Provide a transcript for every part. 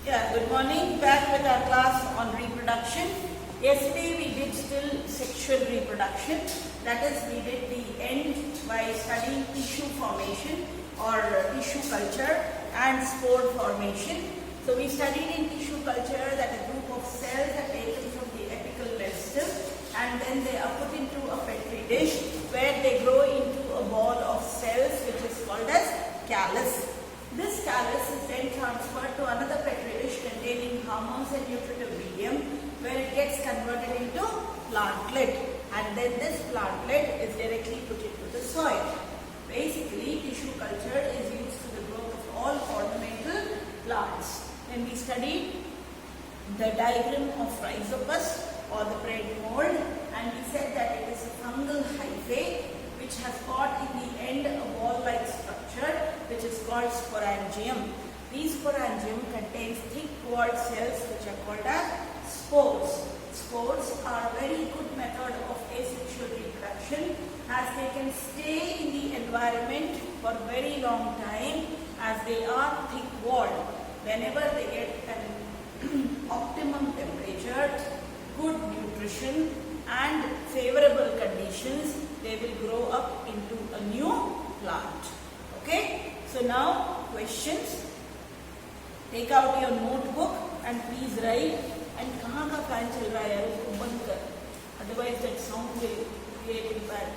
Yeah, good morning. Back with our class on reproduction. Yesterday we did still sexual reproduction. That is, we did the end by studying tissue formation or tissue culture and spore formation. So we studied in tissue culture that a group of cells are taken from the apical meristem and then they are put into a petri dish where they grow into a ball of cells which is called as callus. This callus is then transferred to another petri dish containing hormones and nutritive medium where it gets converted into plantlet, and then this plantlet is directly put into the soil. Basically, tissue culture is used for the growth of all ornamental plants. When we studied the diagram of rhizopus or the bread mold, and we said that it is a fungal hyphae which has got in the end a ball-like structure which is called sporangium. These sporangium contains thick walled cells which are called as spores. Spores are a very good method of asexual reproduction as they can stay in the environment for a very long time as they are thick walled. Whenever they get an optimum temperature, good nutrition and favorable conditions, they will grow up into a new plant. Okay, so now questions. Take out your notebook and please write. And कहाँ का fan चल रहा है यार, उसको बंद कर, otherwise that sound will create impact.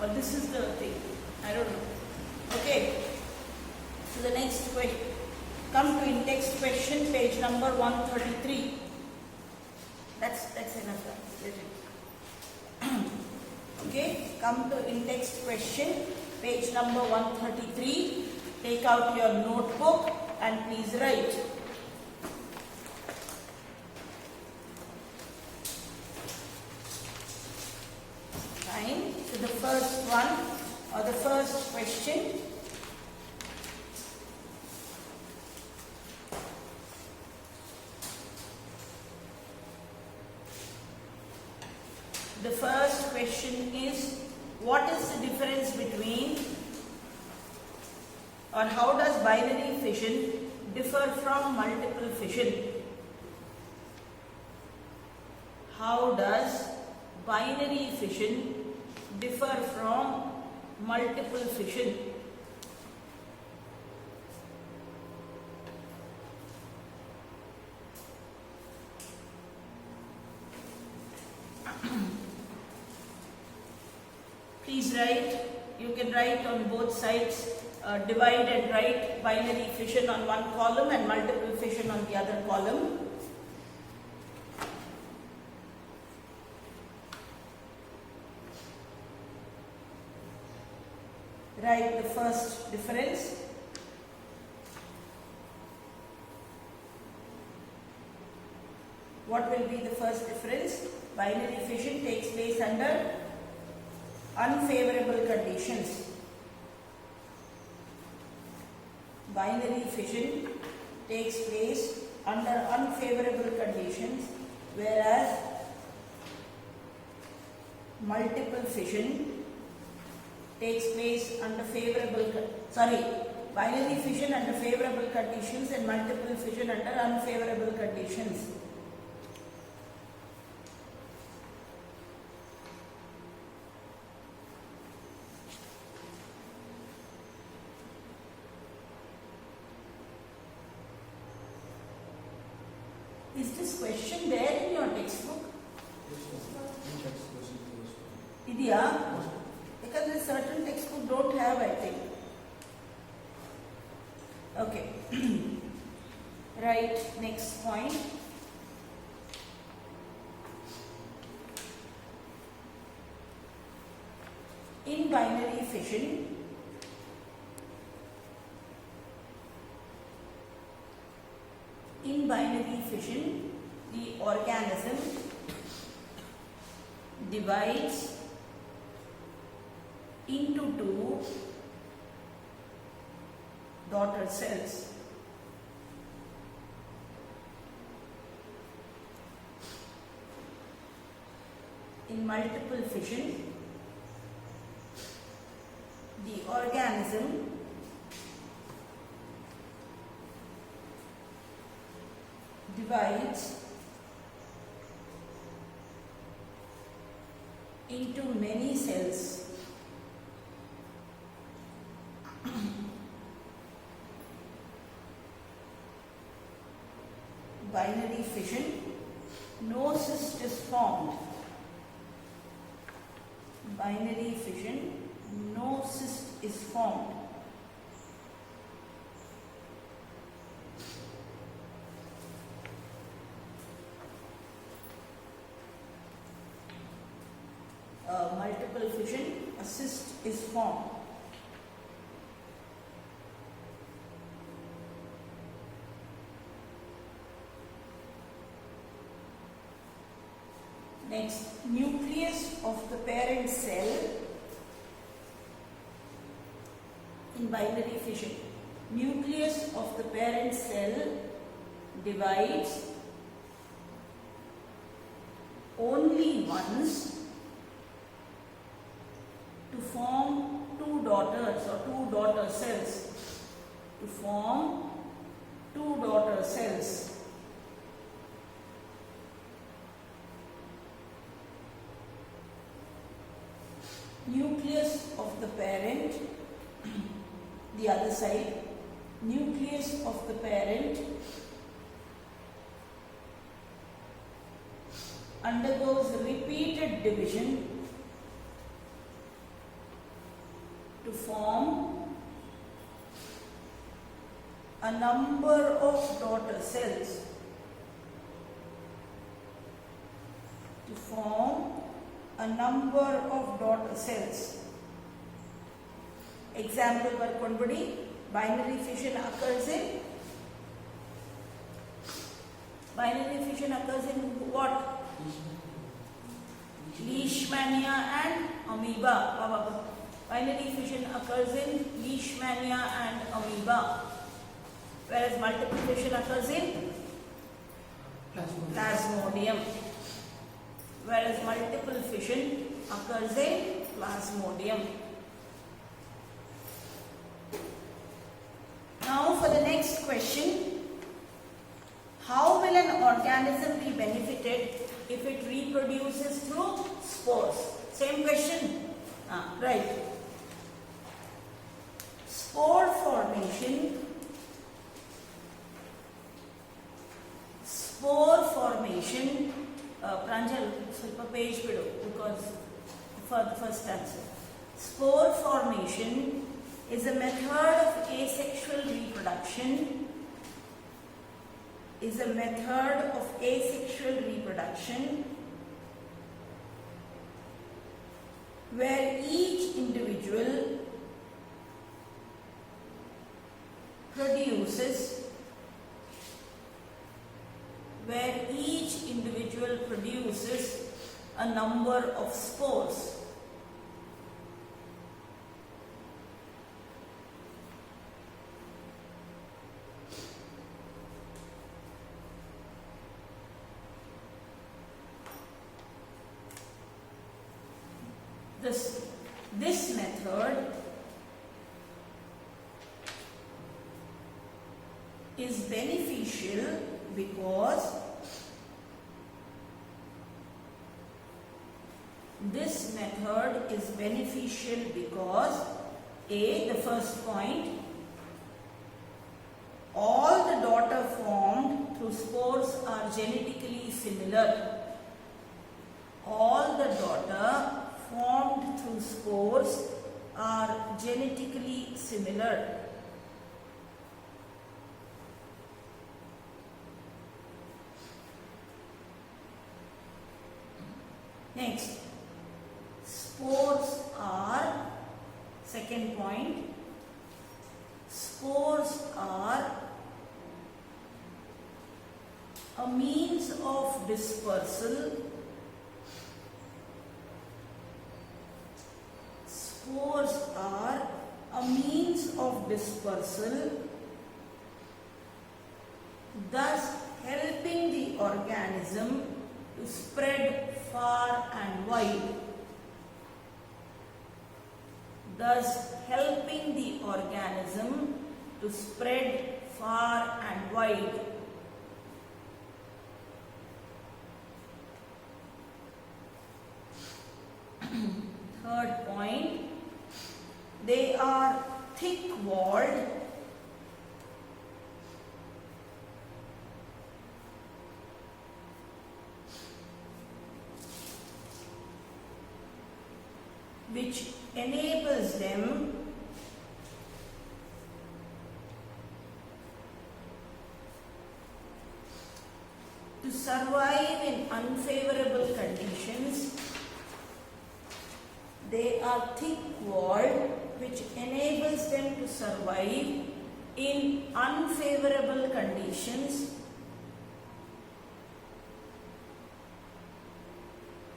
Or this is the thing, I don't know. Okay, so the next question. Come to in-text question, page number 133. That's enough. Let it. Okay, come to in-text question, page number 133. Take out your notebook and please write. Fine. So the first one or the first question. The first question is, what is the difference between, or how does binary fission differ from multiple fission? How does binary fission differ from multiple fission? Please write. You can write on both sides. Divide and write binary fission on one column and multiple fission on the other column. Write the first difference. What will be the first difference? Binary fission takes place under unfavorable conditions. Binary fission takes place under unfavorable conditions, whereas multiple fission takes place under binary fission under favorable conditions and multiple fission under unfavorable conditions. Is this question there in your textbook? Idya? Because a certain textbook don't have, I think. Okay. Right, next point. In binary fission, the organism divides into two daughter cells. In multiple fission, the organism divides into many cells. Binary fission, no cyst is formed. Binary fission, no cyst is formed. Multiple fission, a cyst is formed. Next, nucleus of the parent cell in binary fission. Nucleus of the parent cell divides only once to form two daughters or two daughter cells. To form two daughter cells. Nucleus of the parent, the other side, nucleus of the parent undergoes repeated division to form a number of daughter cells. To form a number of daughter cells. Example barkonbudi, binary fission occurs in what? Leishmania and amoeba. Binary fission occurs in Leishmania and amoeba, whereas multiple fission occurs in Plasmodium. Whereas multiple fission occurs in Plasmodium. Now for the next question, how will an organism be benefited if it reproduces through spores? Same question, right. Spore formation Pranjal, ಸ್ವಲ್ಪ page bidu because for the first answer. Spore formation is a method of asexual reproduction. Where each individual produces a number of spores. This method is beneficial because A, the first point, all the daughter formed through spores are genetically similar. All the daughter formed through spores are genetically similar. Next, spores are, second point, spores are a means of dispersal. Spores are a means of dispersal, thus helping the organism to spread far and wide. Thus helping the organism to spread far and wide. which enables them to survive in unfavorable conditions. They are thick-walled, which enables them to survive in unfavorable conditions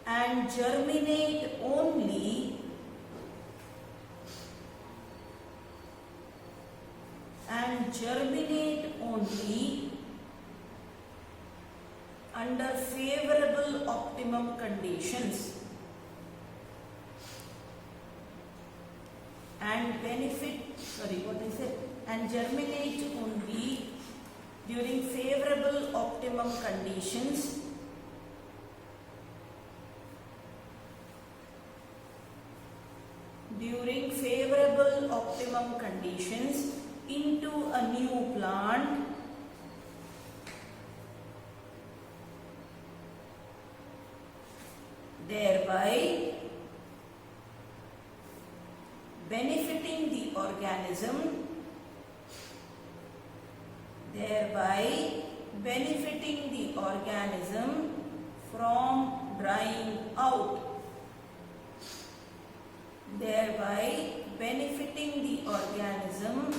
and germinate only under favorable optimum conditions and germinate only during favorable optimum conditions into a new plant thereby benefiting the organism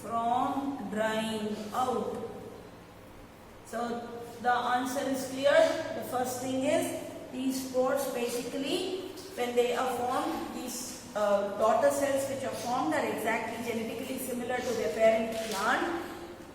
from drying out. So the answer is clear. The first thing is, these spores basically, when they are formed, these daughter cells which are formed are exactly genetically similar to their parent plant.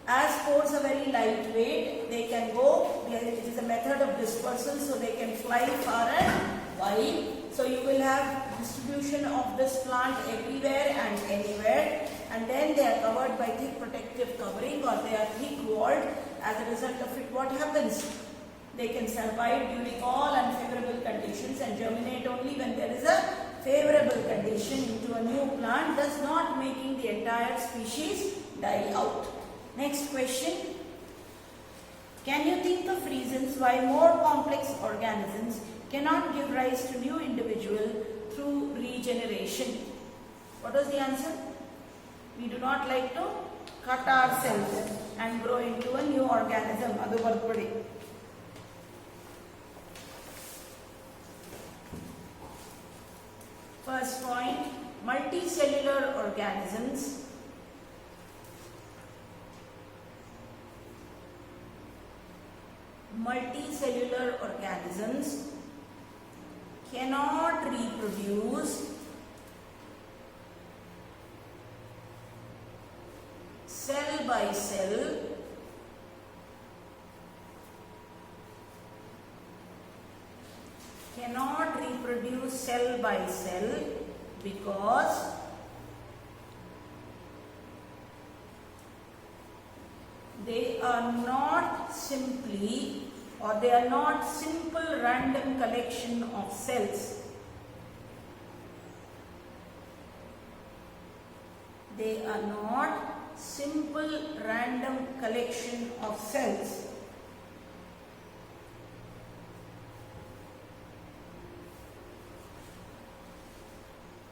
As spores are very lightweight, they can go, it is a method of dispersal, so they can fly far and wide. So you will have distribution of this plant everywhere and anywhere, and then they are covered by thick protective covering, or they are thick walled. As a result of it, what happens? They can survive during all unfavorable conditions and germinate only when there is a favorable condition into a new plant, thus not making the entire species die out. Next question. Can you think of reasons why more complex organisms cannot give rise to new individual through regeneration? What was the answer? We do not like to cut ourselves and grow into a new organism. Adu barpadi. First point, multicellular organisms cannot reproduce cell by cell because they are not simple random collection of cells. They are not simple random collection of cells.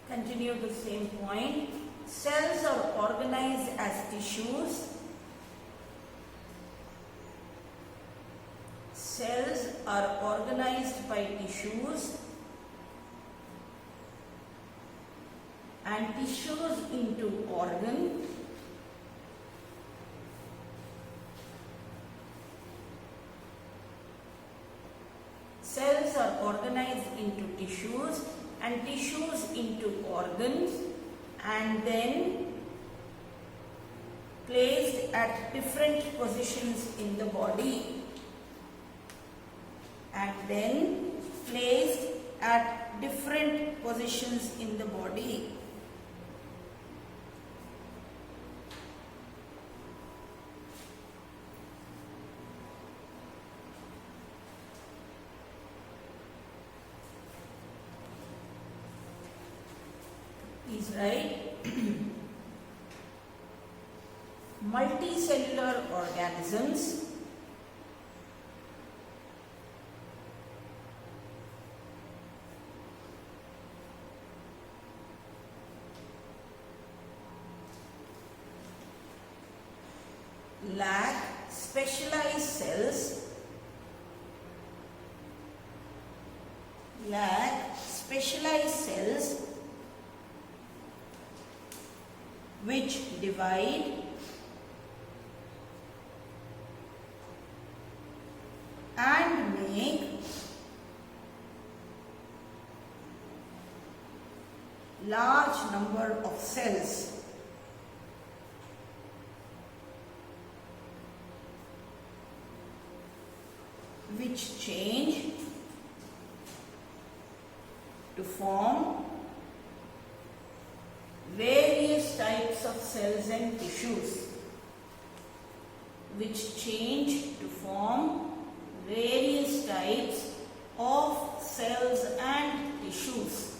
Continue the same point. Cells are organized as tissues. Cells are organized by tissues, and tissues into organ. Cells are organized into tissues and tissues into organs, and then placed at different positions in the body. Is right. Multicellular organisms specialized cells which divide and make large number of cells. Which change to form various types of cells and tissues. Which change to form various types of cells and tissues.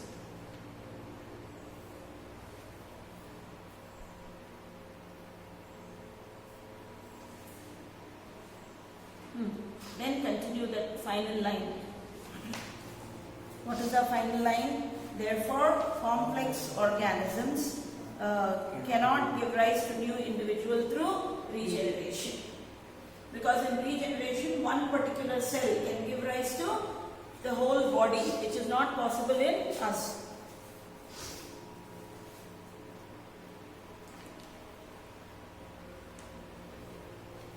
Then continue the final line. What is the final line? Therefore, complex organisms cannot give rise to new individual through regeneration. Because in regeneration, one particular cell can give rise to the whole body, which is not possible in us.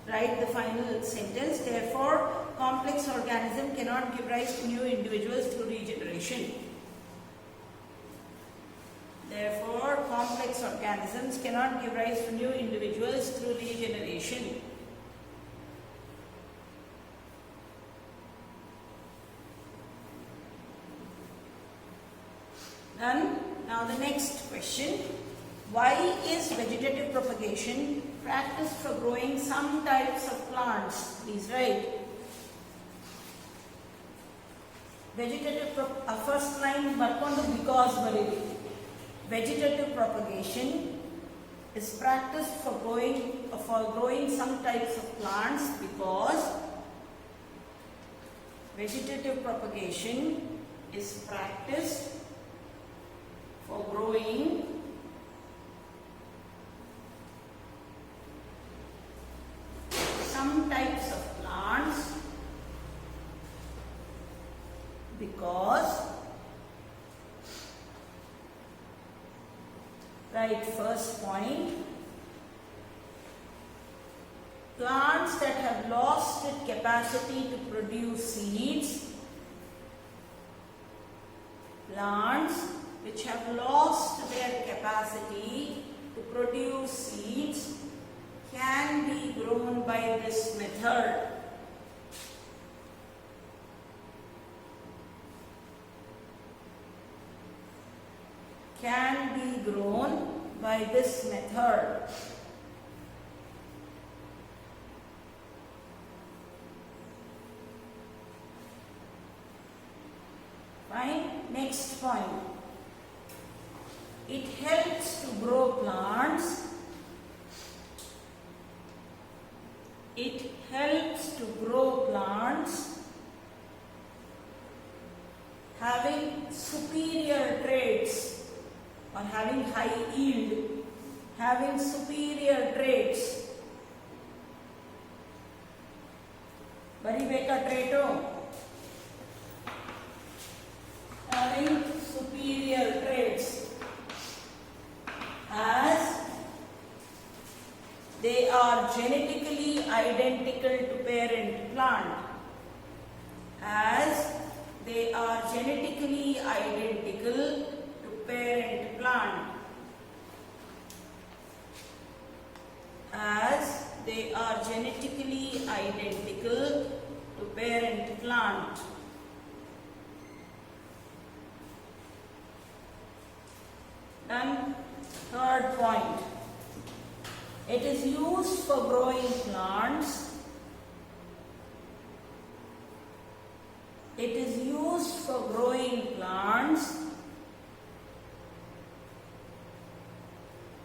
Write the final sentence. Therefore, complex organism cannot give rise to new individuals through regeneration. Therefore, complex organisms cannot give rise to new individuals through regeneration. Done. Now the next question. Why is vegetative propagation practiced for growing some types of plants? Please write. Vegetative first line barkondu because barili. Vegetative propagation is practiced for growing some types of plants because vegetative propagation is practiced for growing some types of plants because, right, first point, plants that have lost its capacity to produce seeds, plants which have lost their capacity to produce seeds can be grown by this method. Can be grown by this method. Fine. Next point. It helps to grow plants. It helps to grow plants having superior traits or having high yield, having superior traits. Baribeka traito. Having superior traits as they are genetically identical to parent plant. As they are genetically identical to parent plant. As they are genetically identical to parent plant. Done. Third point. It is used for growing plants. It is used for growing plants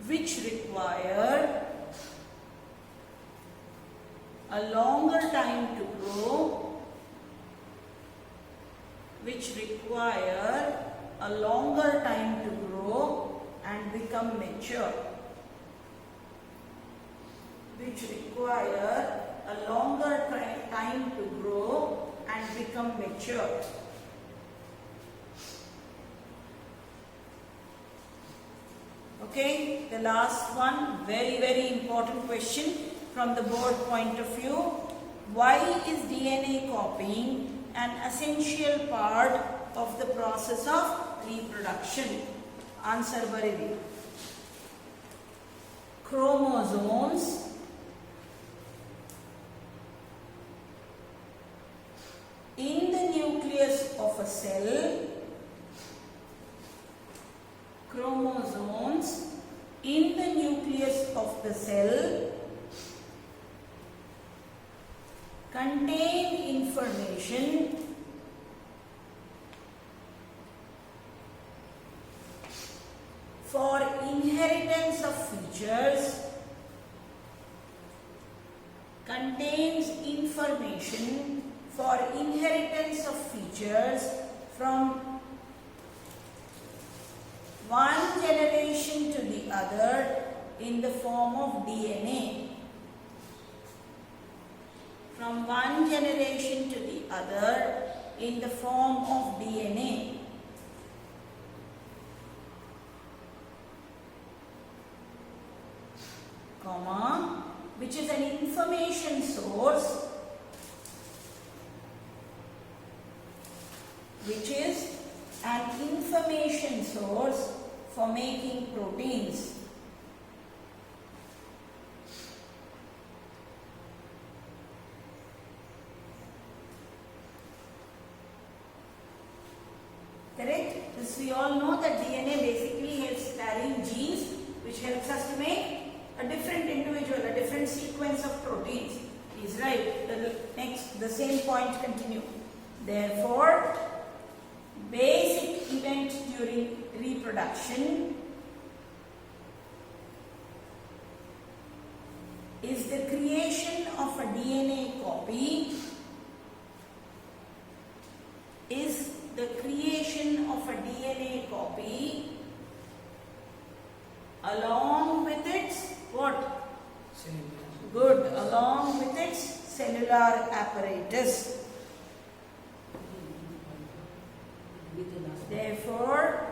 which require a longer time to grow, which require a longer time to grow and become mature. Which require a time to grow and become mature. Okay, the last one, very important question from the board point of view. Why is DNA copying an essential part of the process of reproduction? Answer baridi. Chromosomes in the nucleus of a cell, chromosomes in the nucleus of the cell contain information for inheritance of features, contains information for inheritance of features from one generation to the other in the form of DNA. From one generation to the other in the form of DNA. Comma, which is an information source, for making proteins. Correct? This we all know that DNA basically is carrying genes which helps us to make a different individual, a different sequence of proteins. Is right. The same point continue. Therefore, basic event during reproduction is the creation of a DNA copy. Is the creation of a DNA copy along with its what? Good. Along with its cellular apparatus. Therefore,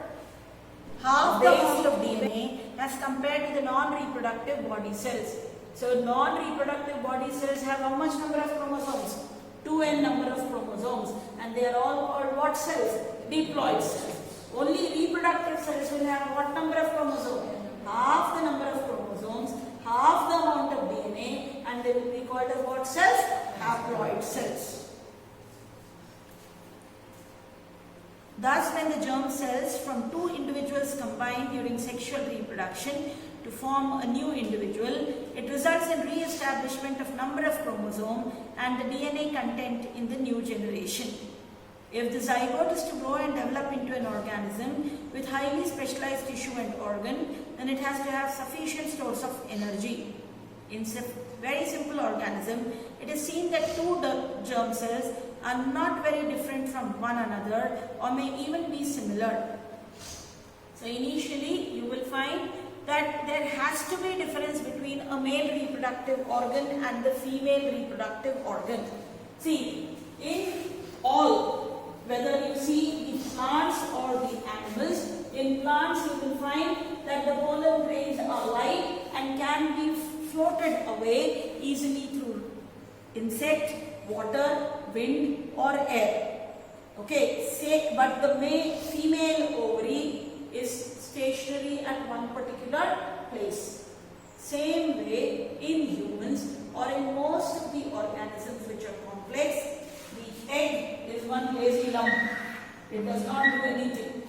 half the amount of DNA as compared to the non-reproductive body cells. So, non-reproductive body cells have how much number of chromosomes? 2n number of chromosomes, and they are all called what cells? Diploid cells. Only reproductive cells will have what number of chromosomes? Half the number of chromosomes, half the amount of DNA, and they will be called as what cells? Haploid cells. Thus, when the germ cells from two individuals combine during sexual reproduction to form a new individual, it results in re-establishment of number of chromosome and the DNA content in the new generation. If the zygote is to grow and develop into an organism with highly specialized tissue and organ, then it has to have sufficient stores of energy. In very simple organism, it is seen that two germ cells are not very different from one another or may even be similar. So initially you will find that there has to be difference between a male reproductive organ and the female reproductive organ. See, in all, whether you see the plants or the animals, in plants you will find that the pollen grains are light and can be floated away easily through insect, water, wind or air. Okay, but the female ovary is stationary at one particular place. Same way in humans or in most of the organisms which are complex, the egg is one lazy lump. It does not do anything.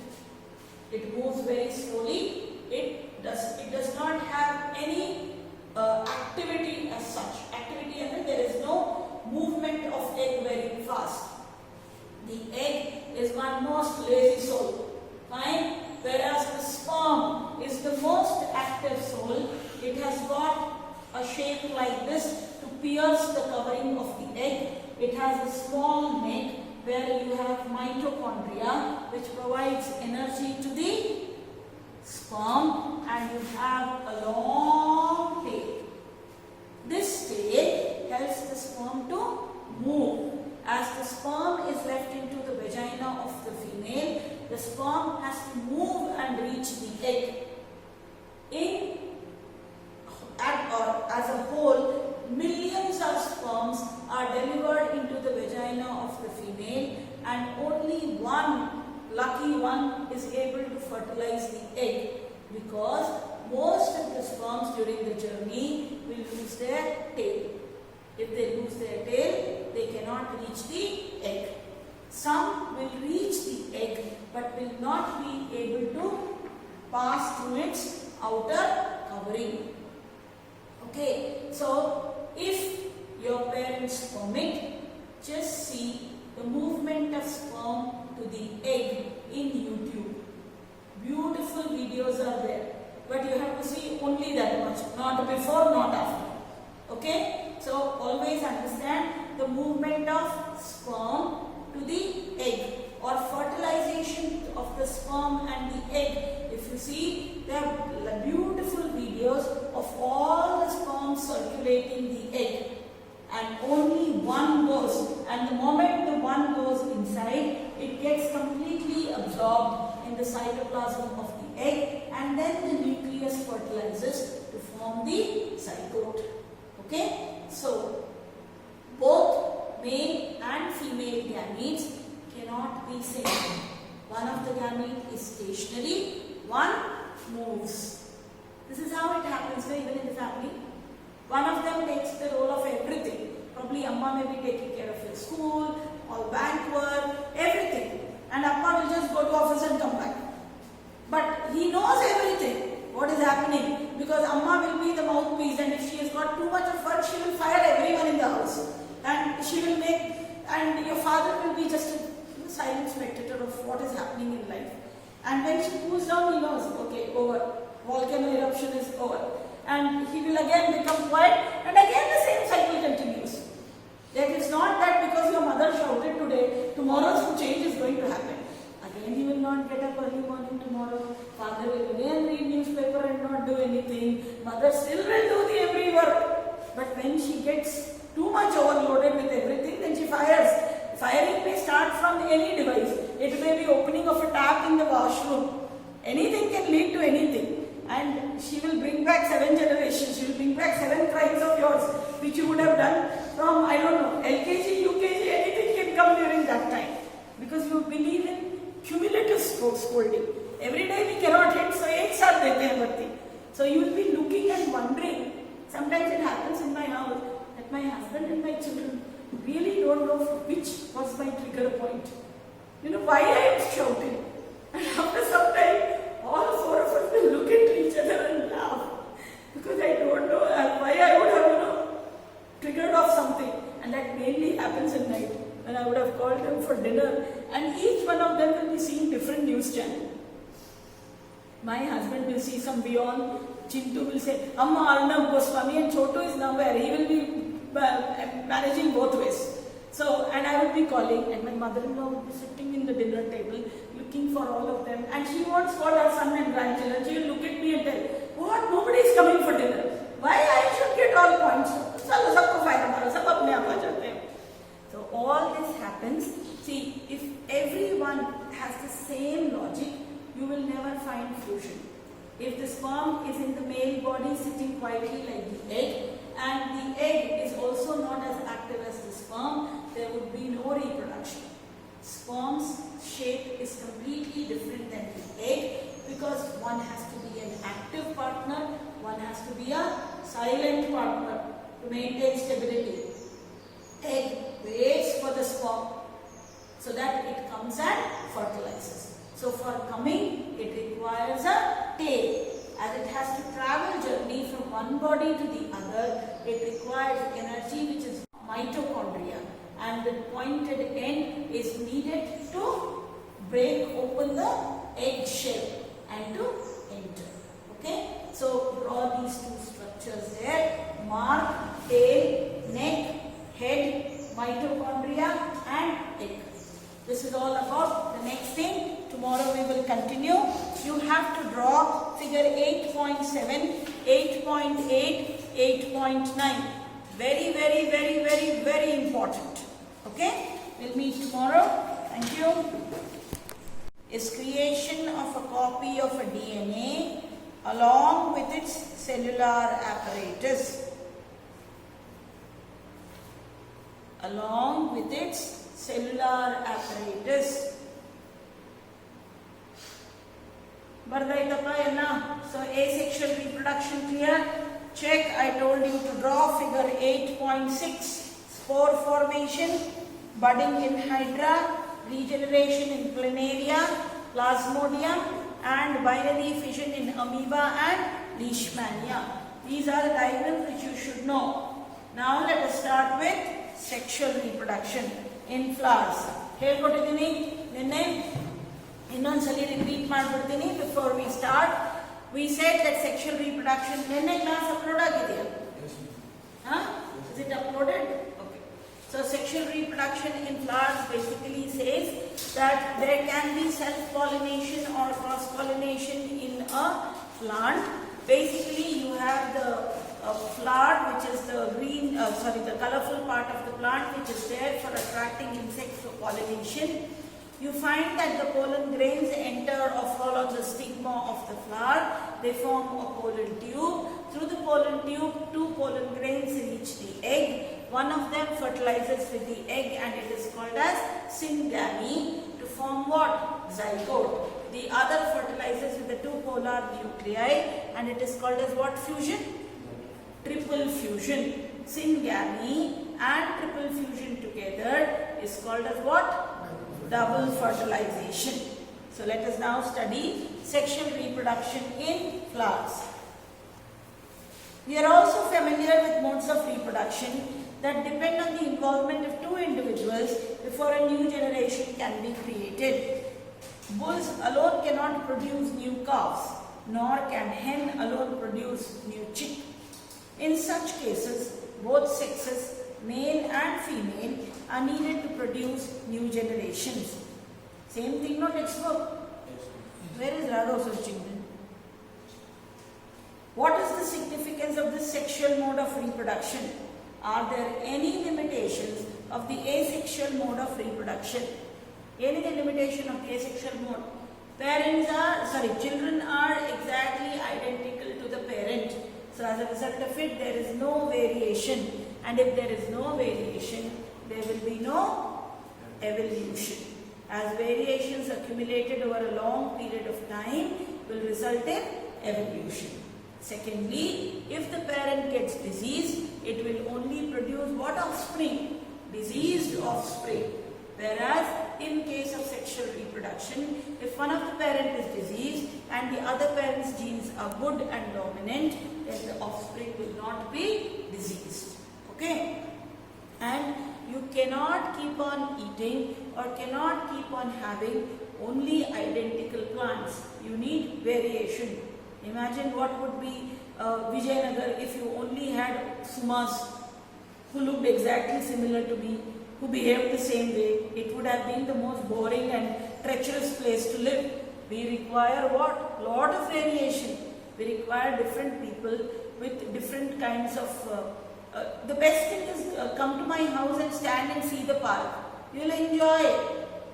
It moves very slowly. It does not have any activity as such. Activity as in there is no movement of egg very fast. The egg is one most lazy soul. Fine? Whereas the sperm is the most active soul. It has got a shape like this to pierce the covering of the egg. It has a small neck where you have mitochondria which provides energy to the sperm, and you have a long tail. This tail helps the sperm to move. the sperm has to move and reach the egg. As a whole, millions of sperms are delivered into the vagina of the female, and only one lucky one is able to fertilize the egg, because most of the sperms during the journey will lose their tail. If they lose their tail, they cannot reach the egg. Some will reach the egg but will not be able to pass through its outer covering. Okay, so if your parents permit, just see the movement of sperm to the egg in YouTube. Beautiful videos are there, but you have to see only that much, not before, not after. Okay, so always understand the movement of sperm to the egg, or fertilization of the sperm and the egg. If you see, there are beautiful videos of all the sperm circulating the egg, and only one goes, and the moment the one goes inside, it gets completely absorbed in the cytoplasm of the egg, and then the nucleus fertilizes to form the zygote. Okay, so both male and female gametes cannot be same. One of the gamete is stationary, one moves. This is how it happens even in the family. One of them takes the role of everything. Probably Amma may be taking care of his school, or bank work, everything. And Appa will just go to office and come back. But he knows everything, what is happening, because Amma will be the mouthpiece, and if she has got too much of work, she will fire everyone in the house. And she will make, and your father will be just a silent spectator of what is happening in life. And when she cools down, he knows, okay, over. Volcano eruption is over. And he will again become quiet, and again the same cycle continues. That is not that because your mother shouted today, tomorrow some change is going to happen. Again he will not get up early morning tomorrow. Father will again read newspaper and not do anything. Mother still will do the every work. But when she gets too much overloaded with everything, then she fires. Firing may start from any device. It may be opening of a tap in the washroom. Anything can lead to anything. And she will bring back 7 generations. She will bring back 7 crimes of yours, which you would have done from, I don't know, LKG, UKG, anything can come during that time. Because you believe in cumulative scolding. Every day we cannot hit, so ek saath dete hain batti. So you will be looking and wondering. Sometimes it happens in my house that my husband and my children really don't know which was my trigger point. You know, why I am shouting. And after some time, all 4 of us will look at each other and laugh. Because I don't know why I would have, triggered off something. And that mainly happens at night, when I would have called them for dinner. And each one of them will be seeing different news channel. My husband will see some Beyond. Chintu will say, Amma Arnab Goswami, and Chotu is nowhere. He will be managing both ways. So, and I would be calling, and my mother-in-law would be sitting in the dinner table, looking for all of them, and she won't call her son and grandchildren. She will look at me and tell, what, nobody is coming for dinner. Why I should get all points? So all this happens. See, if everyone has the same logic, you will never find fusion. If the sperm is in the male body sitting quietly like the egg, and the egg is also not as active as the sperm, there would be no reproduction. Sperm's shape is completely different than the egg, because one has to be an active partner, one has to be a silent partner to maintain stability. Egg waits for the sperm so that it comes and fertilizes. So for coming, it requires a tail. As it has to travel journey from one body to the other, it requires energy, which is mitochondria, and the pointed end is needed to break open the egg shell and to enter. Okay, so draw these 2 structures there: mark, tail, neck, head, mitochondria and egg. This is all about the next thing. Tomorrow we will continue. You have to draw figure 8.7, 8.8, 8.9. Very, very, very, very, very important. Okay? We'll meet tomorrow. Thank you. is creation of a copy of a DNA along with its cellular apparatus. Along with its cellular apparatus. So asexual reproduction clear? Check, I told you to draw figure 8.6. Spore formation, budding in hydra, regeneration in planaria, plasmodium, and binary fission in amoeba and leishmania. These are the diagrams which you should know. Now let us start with sexual reproduction in flowers. ಹೇಳ್ಕೊಟ್ಟಿದ್ದೀನಿ ನಿನ್ನೆ ಇನ್ನೊಂದ್ಸಲಿ repeat ಮಾಡ್ಬಿಡ್ತೀನಿ before we start. We said that sexual reproduction ನಿನ್ನೆ class upload ಆಗಿದೆಯಾ? Is it uploaded? Okay. So sexual reproduction in flowers basically says that there can be self-pollination or cross-pollination in a plant. Basically you have the flower, which is the the colorful part of the plant, which is there for attracting insects for pollination. You find that the pollen grains enter or fall on the stigma of the flower. They form a pollen tube. Through the pollen tube, 2 pollen grains reach the egg. One of them fertilizes with the egg and it is called as syngamy to form what? Zygote. The other fertilizes with the 2 polar nuclei and it is called as what fusion? Triple fusion. Syngamy and triple fusion together is called as what? Double fertilization. So let us now study sexual reproduction in flowers. We are also familiar with modes of reproduction that depend on the involvement of 2 individuals before a new generation can be created. Bulls alone cannot produce new calves, nor can hen alone produce new chick. In such cases, both sexes, male and female, are needed to produce new generations. Same thing, no textbook? Where is Radho searching then? What is the significance of this sexual mode of reproduction? Are there any limitations of the asexual mode of reproduction? Any limitation of the asexual mode? Children are exactly identical to the parent. So as a result of it, there is no variation. And if there is no variation, there will be no evolution. As variations accumulated over a long period of time will result in evolution. Secondly, if the parent gets diseased, it will only produce what offspring? Diseased offspring. Whereas in case of sexual reproduction, if one of the parent is diseased and the other parent's genes are good and dominant, then the offspring will not be diseased. Okay? And you cannot keep on eating or cannot keep on having only identical plants. You need variation. Imagine what would be Vijayanagar if you only had Sumas who looked exactly similar to me, who behaved the same way. It would have been the most boring and treacherous place to live. We require what? Lot of variation. We require different people with different kinds of the best thing is come to my house and stand and see the park. You will enjoy it.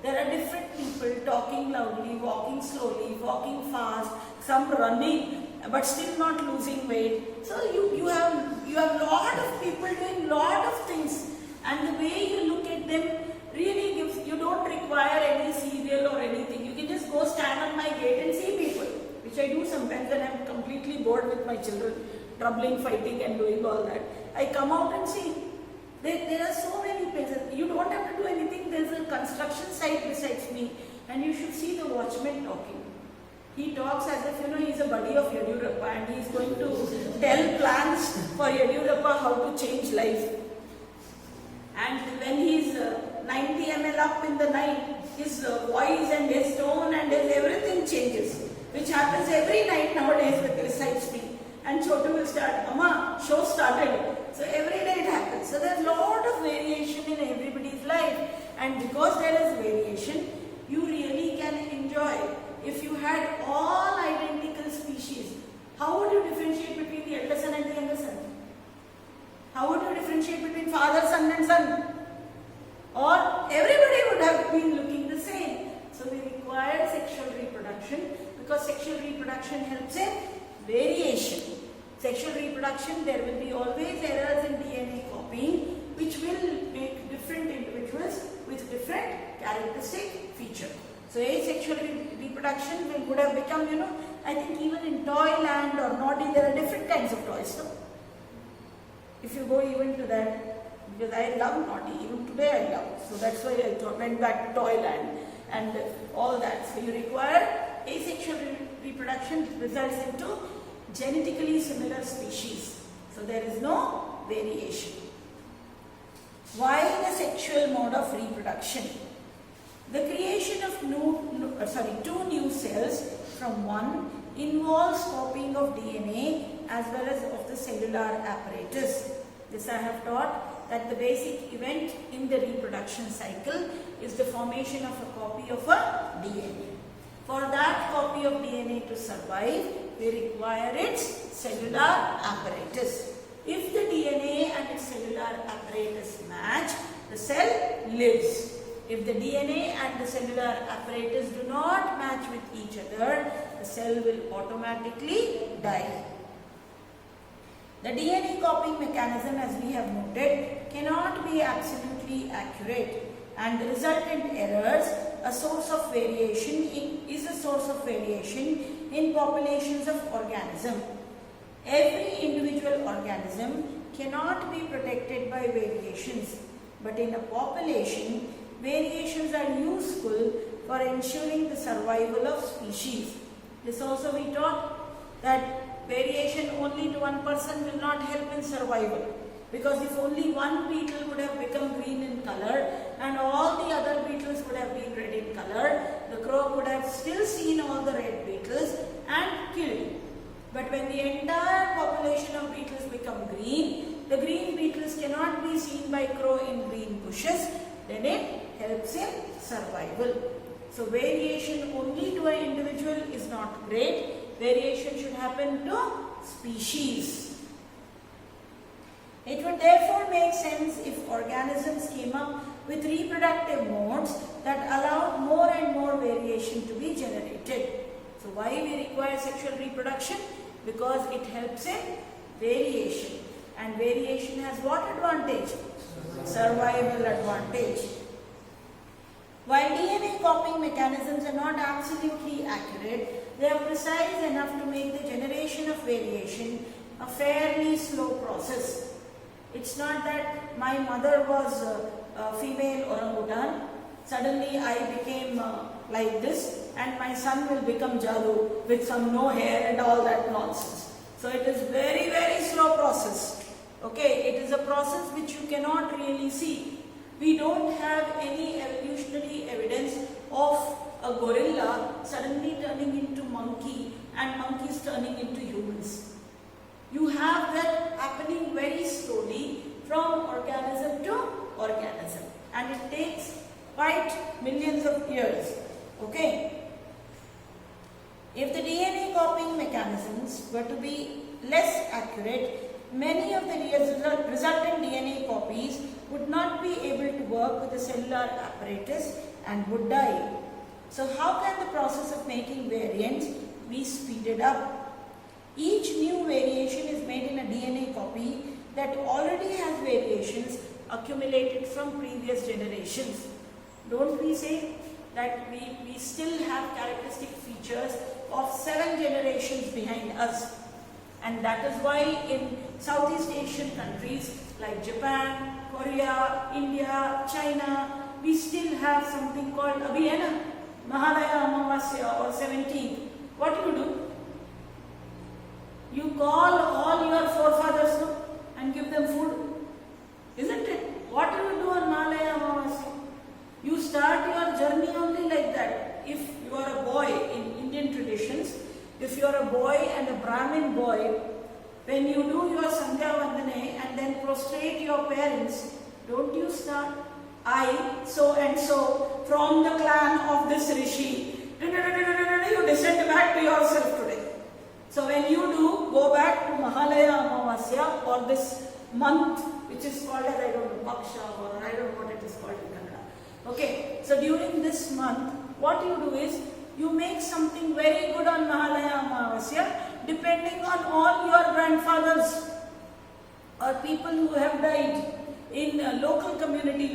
There are different people talking loudly, walking slowly, walking fast, some running but still not losing weight. So you have lot of people doing lot of things, and the way you look at them really gives, you don't require any cereal or anything. You can just go stand on my gate and see people, which I do sometimes when I'm completely bored with my children, troubling, fighting and doing all that. I come out and see. There are so many places. You don't have to do anything. There's a construction site besides me and you should see the watchman talking. He talks as if he's a buddy of Yediyurappa and he's going to tell plans for Yediyurappa how to change life. And when he's 90 ml up in the night, his voice and his tone and his everything changes, which happens every night nowadays with besides me. And Chotu will start, Amma, show started. So every day it happens. So there's a lot of variation in everybody's life. And because there is variation, you really can enjoy. If you had all identical species, how would you differentiate between the elder son and the younger son? How would you differentiate between father, son and son? Or everybody would have been looking the same. So we require sexual reproduction, because sexual reproduction helps in variation. Sexual reproduction, there will be always errors in DNA copying which will make different individuals with different characteristic feature. So asexual reproduction would have become, I think even in Toyland or Naughty, there are different kinds of toys. So if you go even to that, because I love Naughty, even today I love. So that's why I went back to Toyland and all that. So you require asexual reproduction results into genetically similar species. So there is no variation. Why the sexual mode of reproduction? The creation of two new cells from one involves copying of DNA as well as of the cellular apparatus. This I have taught that the basic event in the reproduction cycle is the formation of a copy of a DNA. For that copy of DNA to survive, we require its cellular apparatus. If the DNA and its cellular apparatus match, the cell lives. If the DNA and the cellular apparatus do not match with each other, the cell will automatically die. The DNA copying mechanism, as we have noted, cannot be absolutely accurate, and the resultant errors is a source of variation in populations of organisms. Every individual organism cannot be protected by variations, but in a population, variations are useful for ensuring the survival of species. This also we taught that variation only to one person will not help in survival, because if only one beetle would have become green in color and all the other beetles would have been red in color, the crow would have still seen all the red beetles and killed. But when the entire population of beetles become green, the green beetles cannot be seen by crow in green bushes, then it helps in survival. So variation only to an individual is not great. Variation should happen to species. It would therefore make sense if organisms came up with reproductive modes that allowed more and more variation to be generated. So why we require sexual reproduction? Because it helps in variation. And variation has what advantage? Survival advantage. While DNA copying mechanisms are not absolutely accurate, they are precise enough to make the generation of variation a fairly slow process. It's not that my mother was a female orangutan, suddenly I became like this, and my son will become Jalu with some no hair and all that nonsense. So it is very, very slow process. Okay, it is a process which you cannot really see. We don't have any evolutionary evidence of a gorilla suddenly turning into monkey and monkeys turning into humans. You have that happening very slowly from organism to organism, and it takes quite millions of years. Okay. If the DNA copying mechanisms were to be less accurate, many of the resultant DNA copies would not be able to work with the cellular apparatus and would die. So how can the process of making variants be speeded up? Each new variation is made in a DNA copy that already has variations accumulated from previous generations. Don't we say that we still have characteristic features of 7 generations behind us? And that is why in Southeast Asian countries like Japan, Korea, India, China, we still have something called Abhiyana, Mahalaya Amavasya or 17th. What do? You call all your forefathers and give them food. Isn't it? What do you do on Mahalaya Amavasya? You start your journey only like that. If you are a boy in Indian traditions, if you are a boy and a Brahmin boy, when you do your Sandhya Vandane and then prostrate your parents, don't you start, I, so and so, from the clan of this Rishi, you descend back to yourself today. So when you do, go back to Mahalaya Amavasya or this month, which is called as, I don't know, Baksha, or I don't know what it is called in Kannada. Okay, so during this month, what you do is, you make something very good on Mahalaya Amavasya, depending on all your grandfathers or people who have died in local community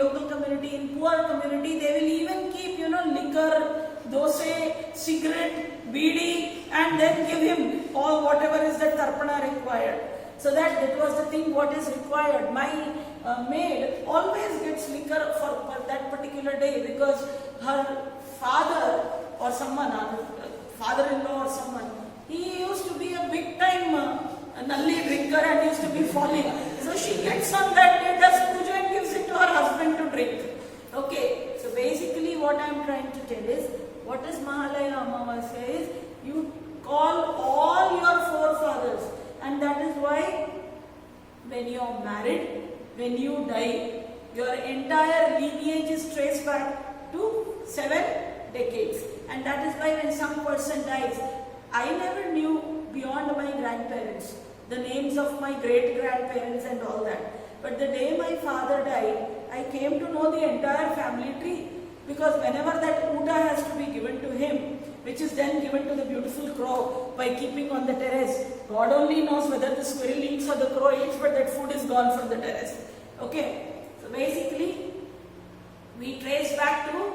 in poor community, they will even keep, liquor, dosai, cigarette, bidi, and then give him all whatever is the tarpana required. So that was the thing what is required. My maid always gets liquor for that particular day because her father or someone, father-in-law or someone, he used to be a big time nalli drinker and used to be falling. So she gets on that day, does puja and gives it to her husband to drink. Okay, so basically what I am trying to tell is, what is Mahalaya Amavasya is, you call all your forefathers, and that is why when you are married, when you die, your entire lineage is traced back to 7 decades. And that is why when some person dies, I never knew beyond my grandparents the names of my great-grandparents and all that. But the day my father died, I came to know the entire family tree, because whenever that uta has to be given to him, which is then given to the beautiful crow by keeping on the terrace, God only knows whether the squirrel eats or the crow eats, but that food is gone from the terrace. Okay, so basically we trace back to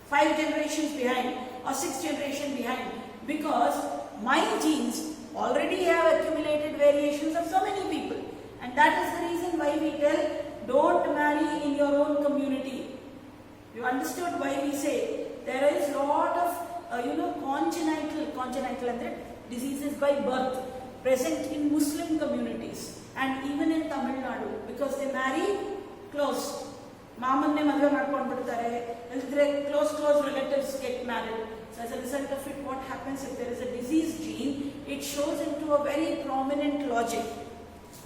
5 generations behind or 6 generations behind, because my genes already have accumulated variations of so many people, and that is the reason why we tell, don't marry in your own community. You understood why we say there is lot of congenital and diseases by birth present in Muslim communities and even in Tamil Nadu, because they marry close. Mamanne madhve ಮಾಡ್ಕೊಂಡ್ಬಿಡ್ತಾರೆ, close relatives get married. So as a result of it, what happens, if there is a disease gene, it shows into a very prominent logic.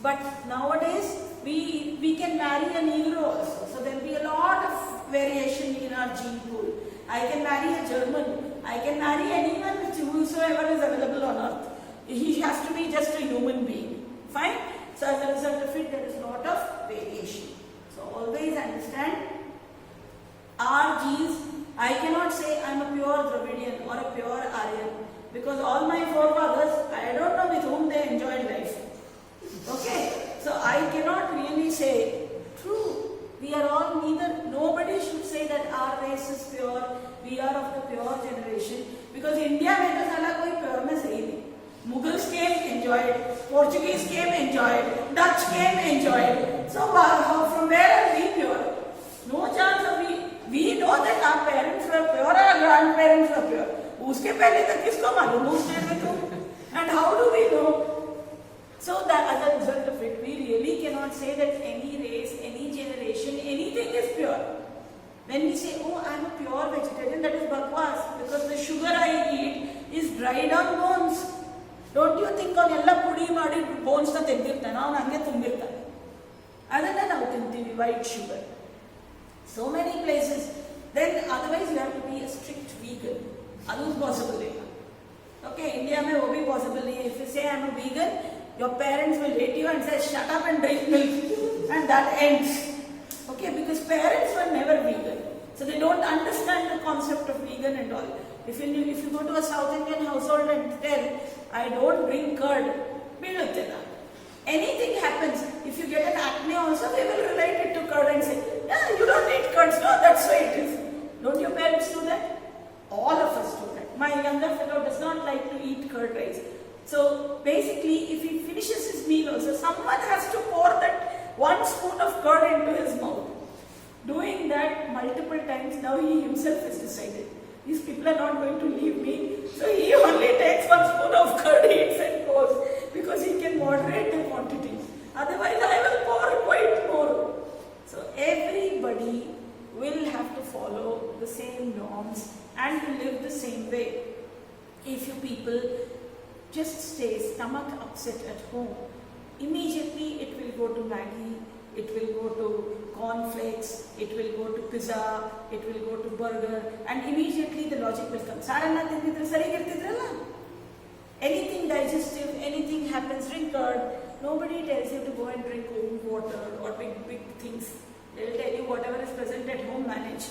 But nowadays, we can marry a Negro also. So there will be a lot of variation in our gene pool. I can marry a German. I can marry anyone whosoever is available on earth. He has to be just a human being. Fine? So as a result of it, there is a lot of variation. So always understand, our genes, I cannot say I am a pure Dravidian or a pure Aryan, because all my forefathers, I don't know with whom they enjoyed life. Okay, so I cannot really say, true, we are all neither, nobody should say that our race is pure, we are of the pure generation, because India mein to sala koi pureness hai nahi. Mughals came, enjoyed, Portuguese came, enjoyed, Dutch came, enjoyed. So from where are we pure? No chance of we know that our parents were pure, our grandparents were pure. Uske pehle tak kisko malum us state mein tu? And how do we know? So that as a result of it, we really cannot say that any race, any generation, anything is pure. When we say, oh, I am a pure vegetarian, that is bakwas, because the sugar I eat is dried on bones. Don't you think on ella pudi maadi bones na tegdirtana, avanu hange tumbirtane. Adanna navu tintivi, white sugar. So many places. Then otherwise you have to be a strict vegan. That is possible. Okay, India mein wo bhi possible nahi hai. If you say I am a vegan, your parents will hate you and say shut up and drink milk, and that ends. Okay, because parents were never vegan, so they don't understand the concept of vegan and all. If you go to a South Indian household and tell I don't drink curd, anything happens. If you get an acne also, they will relate it to curd and say, yeah, you don't eat curds. No, that's why it is. Don't your parents do that? All of us do that. My younger fellow does not like to eat curd rice. So basically, if he finishes his meal also, someone has to pour that 1 spoon of curd into his mouth. Doing that multiple times, now he himself has decided, these people are not going to leave me. So he only takes 1 spoon of curd, eats and goes, because he can moderate the quantity. Otherwise, I will pour quite more. So everybody will have to follow the same norms and to live the same way. If you people just stay stomach upset at home, immediately it will go to Maggi, it will go to cornflakes, it will go to pizza, it will go to burger, and immediately the logic will come. Anything digestive, anything happens, drink curd. Nobody tells you to go and drink cold water or big things. They will tell you whatever is present at home, manage.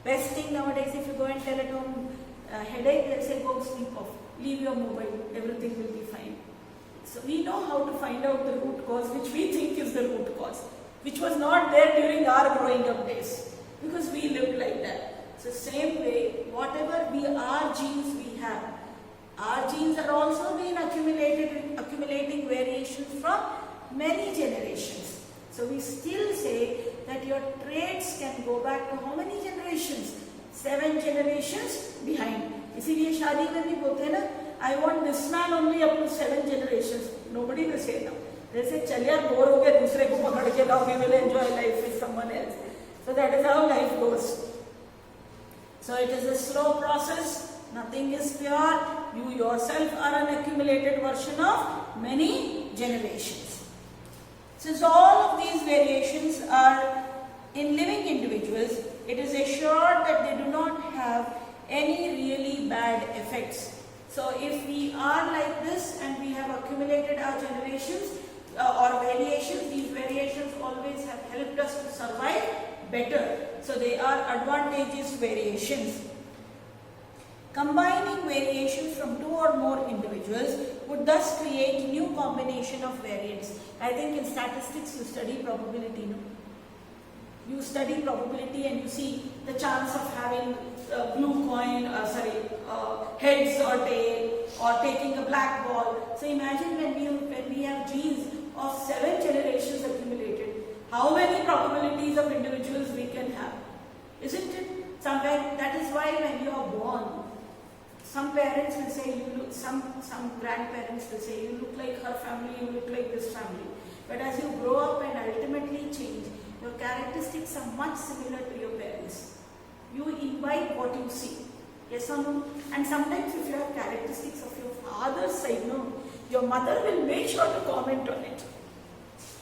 Best thing nowadays, if you go and tell at home, headache, they'll say go sleep off, leave your mobile, everything will be fine. So we know how to find out the root cause, which we think is the root cause, which was not there during our growing up days, because we lived like that. So same way, whatever our genes we have, our genes are also being accumulating variations from many generations. So we still say that your traits can go back to how many generations? 7 generations behind. इसीलिए शादी में भी बोलते हैं ना, I want this man only up to 7 generations. Nobody will say no. They say चल यार bore हो गया, दूसरे को पकड़ के लाओ, we will enjoy life with someone else. So that is how life goes. So it is a slow process. Nothing is pure. You yourself are an accumulated version of many generations. Since all of these variations are in living individuals, it is assured that they do not have any really bad effects. So if we are like this and we have accumulated our generations or variations, these variations always have helped us to survive better. So they are advantageous variations. Combining variations from 2 or more individuals would thus create new combination of variants. I think in statistics you study probability, no? You study probability and you see the chance of having a blue coin, heads or tail, or taking a black ball. So imagine when we have genes of 7 generations accumulated, how many probabilities of individuals we can have, isn't it? Somewhere, that is why when you are born, some parents will say you look, some grandparents will say you look like her family, you look like this family. But as you grow up and ultimately change, your characteristics are much similar to your parents. You invite what you see. Yes or no? And sometimes if you have characteristics of your father's side, no, your mother will make sure to comment on it.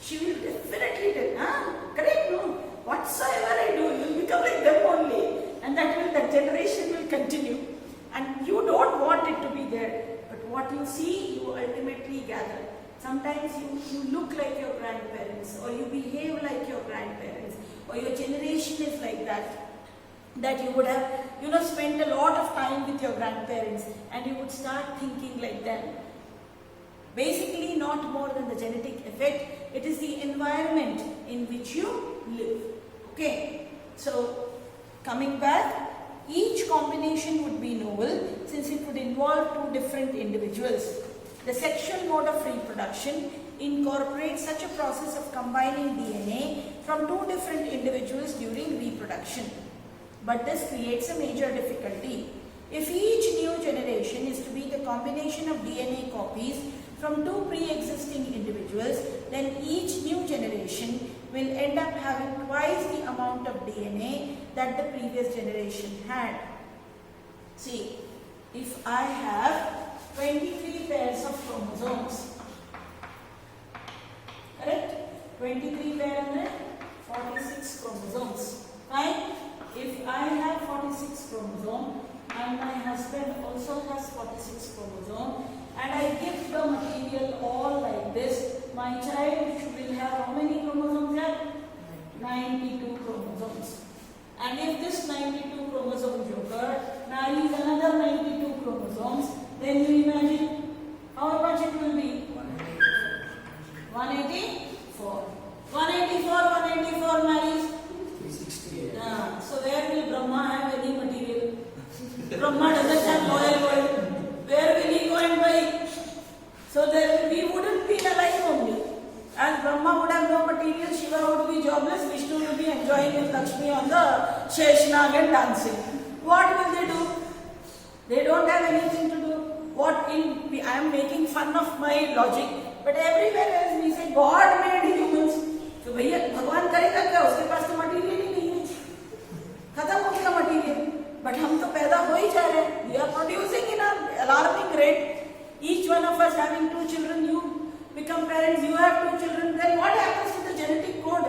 She will definitely tell, correct, no, whatsoever I do, you will become like them only. And that generation will continue. And you don't want it to be there. But what you see, you ultimately gather. Sometimes you look like your grandparents, or you behave like your grandparents, or your generation is like that. That you would have, spent a lot of time with your grandparents, and you would start thinking like them. Basically, not more than the genetic effect, it is the environment in which you live. Okay, so coming back, each combination would be novel since it would involve 2 different individuals. The sexual mode of reproduction incorporates such a process of combining DNA from 2 different individuals during reproduction. But this creates a major difficulty. If each new generation is to be the combination of DNA copies from 2 pre-existing individuals, then each new generation will end up having twice the amount of DNA that the previous generation had. See, if I have 23 pairs of chromosomes, correct? 23 pairs and 46 chromosomes, right? If I have 46 chromosomes and my husband also has 46 chromosomes, and I give the material all like this, my child will have how many chromosomes here? 92 chromosomes. And if this 92 chromosomes occur, now is another 92 chromosomes, then you imagine how much it will be? 184. 184 marries 368. So where will Brahma have any material? Brahma doesn't have loyal world. Where will he go and buy? So we wouldn't be alive only. As Brahma would have no material, Shiva would be jobless, Vishnu would be enjoying his Lakshmi on the Sheshnag and dancing. What will they do? They don't have anything to do. I am making fun of my logic, but everywhere else we say God made humans. So भैया भगवान करेगा क्या? उसके पास तो material ही नहीं है, खत्म हो गया मटीरियल. But हम तो पैदा हो ही जा रहे हैं. We are producing in an alarming rate. Each one of us having 2 children, you become parents, you have 2 children, then what happens to the genetic code?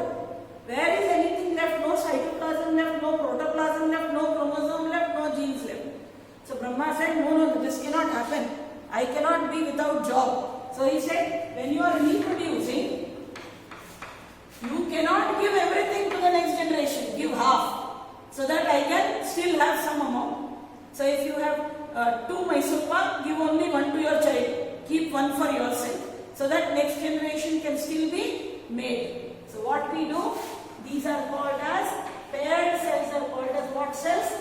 Where is anything left? No cytoplasm left, no protoplasm left, no chromosome left, no genes left. So Brahma said, no, this cannot happen. I cannot be without job. So he said, when you are reproducing, you cannot give everything to the next generation. Give half, so that I can still have some amount. So if you have 2 Mysore pak, give only 1 to your child. Keep 1 for yourself. So that next generation can still be made. So what we do, these are called as paired cells are called as what cells?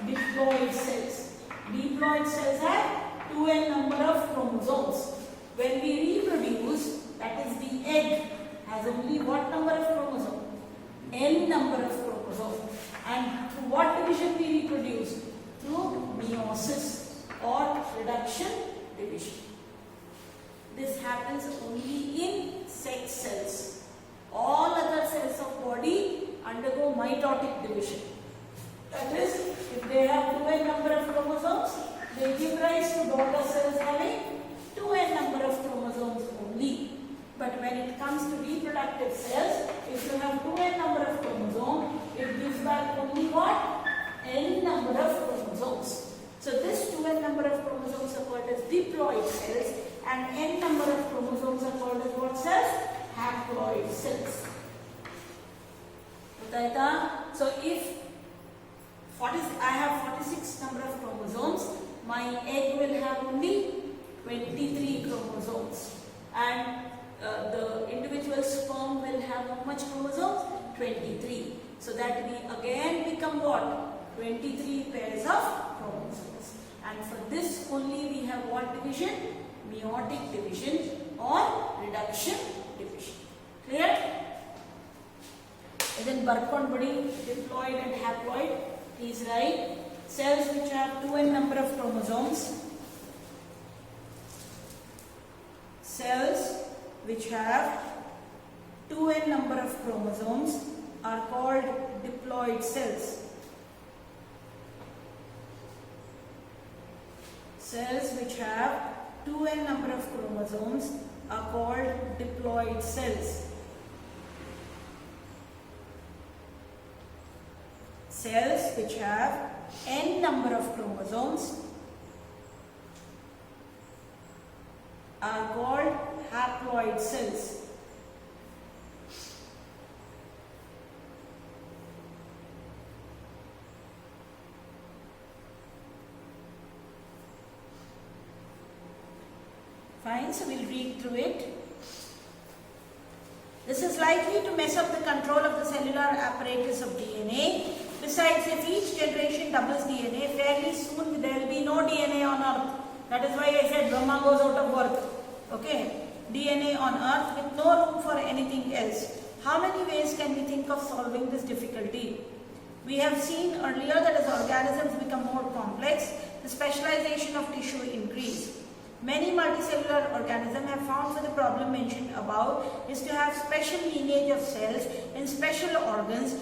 Diploid cells. Diploid cells have 2n number of chromosomes. When we reproduce, that is the egg has only what number of chromosomes? N number of chromosomes. And through what division we reproduce? Through meiosis or reduction division. This happens only in sex cells. All other cells of body undergo mitotic division. That is, if they have 2n number of chromosomes, they give rise to daughter cells having 2n number of chromosomes only. But when it comes to reproductive cells, if you have 2n number of chromosomes, it gives back only what? N number of chromosomes. So this 2n number of chromosomes are called as diploid cells, and n number of chromosomes are called as what cells? Haploid cells. So if I have 46 number of chromosomes, my egg will have only 23 chromosomes, and the individual sperm will have how much chromosomes? 23. So that we again become what? 23 pairs of chromosomes. And for this only we have what division? Meiotic division or reduction division. Clear? And then Burke-Body, diploid and haploid. Please write cells which have 2n number of chromosomes. Cells which have 2n number of chromosomes are called diploid cells. Cells which have 2n number of chromosomes are called diploid cells. Cells which have n number of chromosomes are called haploid cells. Fine, so we'll read through it. This is likely to mess up the control of the cellular apparatus of DNA. Besides, if each generation doubles DNA, fairly soon there will be no DNA on Earth. That is why I said Brahma goes out of work. Okay, DNA on Earth with no room for anything else. How many ways can we think of solving this difficulty? We have seen earlier that as organisms become more complex, the specialization of tissue increase. Many multicellular organisms have found that the problem mentioned above is to have special lineage of cells in special organs